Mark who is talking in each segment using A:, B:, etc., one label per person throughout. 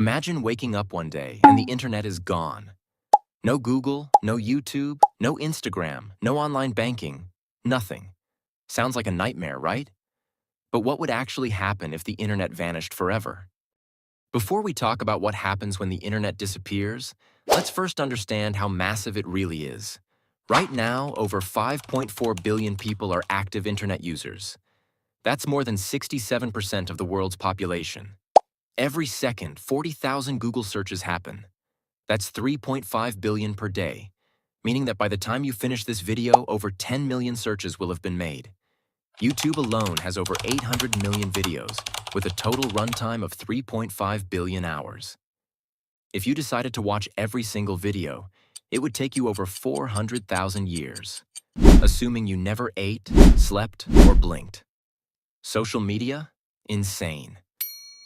A: Imagine waking up one day and the internet is gone. No Google, no YouTube, no Instagram, no online banking, nothing. Sounds like a nightmare, right? But what would actually happen if the internet vanished forever? Before we talk about what happens when the internet disappears, let's first understand how massive it really is. Right now, over 5.4 billion people are active internet users. That's more than 67% of the world's population. Every second, 40,000 Google searches happen. That's 3.5 billion per day, meaning that by the time you finish this video, over 10 million searches will have been made. YouTube alone has over 800 million videos, with a total runtime of 3.5 billion hours. If you decided to watch every single video, it would take you over 400,000 years, assuming you never ate, slept, or blinked. Social media? Insane.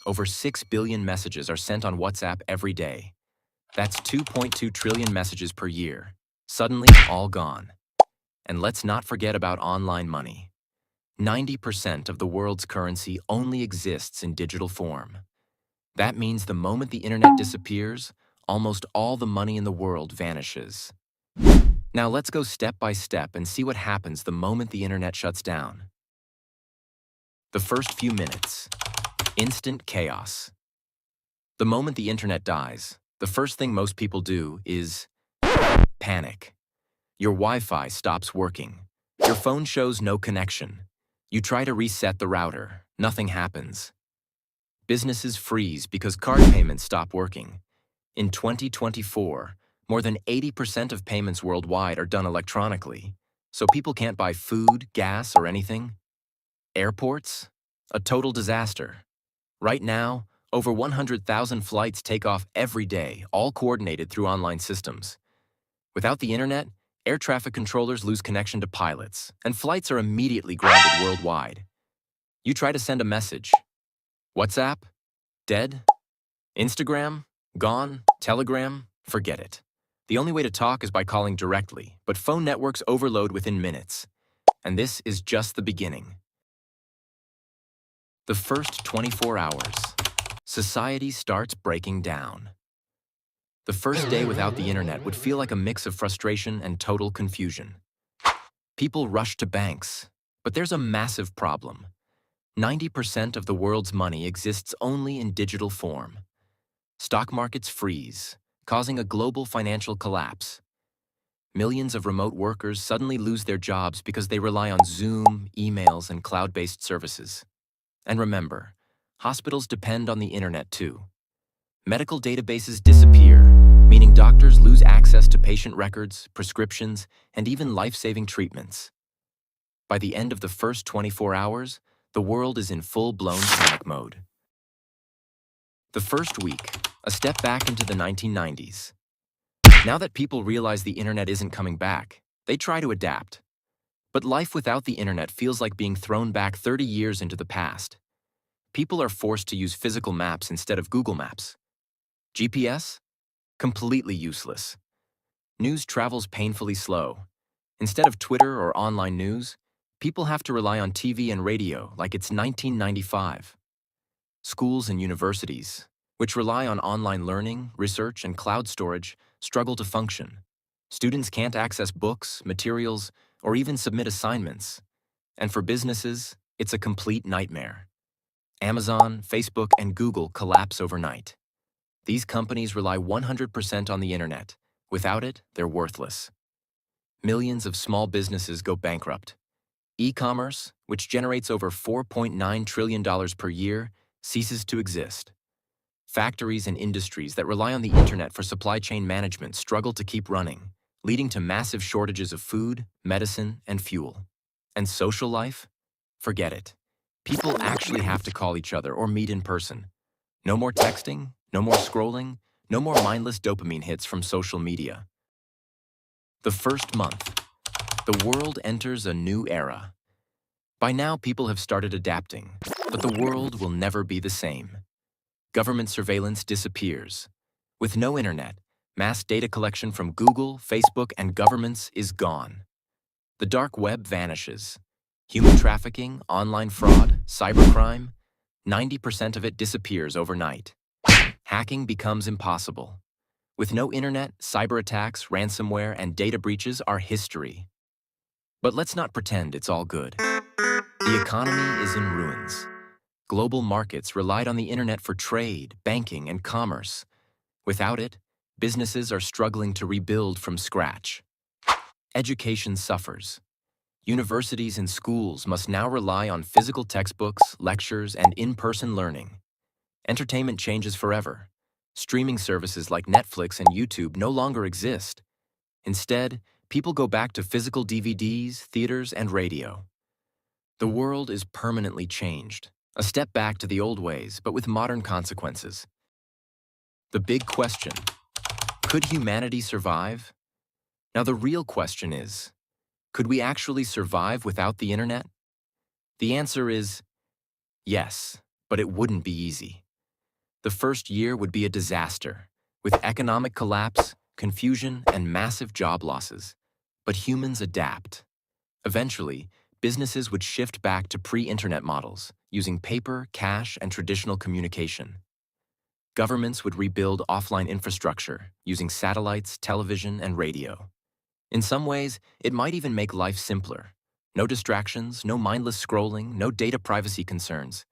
A: Over 6 billion messages are sent on WhatsApp every day. That's 2.2 trillion messages per year. Suddenly, all gone. And let's not forget about online money. 90% of the world's currency only exists in digital form. That means the moment the internet disappears, almost all the money in the world vanishes. Now let's go step by step and see what happens the moment the internet shuts down. The first few minutes. Instant chaos. The moment the internet dies, the first thing most people do is panic. Your Wi-Fi stops working. Your phone shows no connection. You try to reset the router. Nothing happens. Businesses freeze because card payments stop working. In 2024, more than 80% of payments worldwide are done electronically, so people can't buy food, gas, or anything. Airports? A total disaster. Right now, over 100,000 flights take off every day, all coordinated through online systems. Without the internet, air traffic controllers lose connection to pilots, and flights are immediately grounded worldwide. You try to send a message. WhatsApp? Dead? Instagram? Gone? Telegram? Forget it. The only way to talk is by calling directly, but phone networks overload within minutes. And this is just the beginning. The first 24 hours, society starts breaking down. The first day without the internet would feel like a mix of frustration and total confusion. People rush to banks, but there's a massive problem. 90% of the world's money exists only in digital form. Stock markets freeze, causing a global financial collapse. Millions of remote workers suddenly lose their jobs because they rely on Zoom, emails, and cloud-based services. And remember, hospitals depend on the internet too. Medical databases disappear, meaning doctors lose access to patient records, prescriptions, and even life-saving treatments. By the end of the first 24 hours, the world is in full-blown panic mode. The first week, a step back into the 1990s. Now that people realize the internet isn't coming back, they try to adapt. But life without the internet feels like being thrown back 30 years into the past. People are forced to use physical maps instead of Google Maps. GPS? Completely useless. News travels painfully slow. Instead of Twitter or online news, people have to rely on TV and radio like it's 1995. Schools and universities, which rely on online learning, research, and cloud storage, struggle to function. Students can't access books, materials, or even submit assignments. And for businesses, it's a complete nightmare. Amazon, Facebook, and Google collapse overnight. These companies rely 100% on the internet. Without it, they're worthless. Millions of small businesses go bankrupt. E-commerce, which generates over $4.9 trillion per year, ceases to exist. Factories and industries that rely on the internet for supply chain management struggle to keep running, leading to massive shortages of food, medicine, and fuel. And social life? Forget it. People actually have to call each other or meet in person. No more texting, no more scrolling, no more mindless dopamine hits from social media. The first month, the world enters a new era. By now, people have started adapting, but the world will never be the same. Government surveillance disappears. With no internet, mass data collection from Google, Facebook, and governments is gone. The dark web vanishes. Human trafficking, online fraud, cybercrime, 90% of it disappears overnight. hacking becomes impossible. With no internet, cyber attacks, ransomware, and data breaches are history. But let's not pretend it's all good. The economy is in ruins. Global markets relied on the internet for trade, banking, and commerce. Without it, businesses are struggling to rebuild from scratch. Education suffers. Universities and schools must now rely on physical textbooks, lectures, and in-person learning. Entertainment changes forever. Streaming services like Netflix and YouTube no longer exist. Instead, people go back to physical DVDs, theaters, and radio. The world is permanently changed, a step back to the old ways, but with modern consequences. The big question: could humanity survive? Now, the real question is, could we actually survive without the internet? The answer is yes, but it wouldn't be easy. The first year would be a disaster, with economic collapse, confusion, and massive job losses. But humans adapt. Eventually, businesses would shift back to pre-internet models, using paper, cash, and traditional communication. Governments would rebuild offline infrastructure, using satellites, television, and radio. In some ways, it might even make life simpler. No distractions, no mindless scrolling, no data privacy concerns.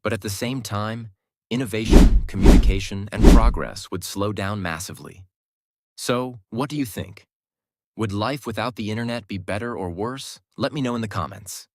A: But at the same time, innovation, communication, and progress would slow down massively. So, what do you think? Would life without the internet be better or worse? Let me know in the comments.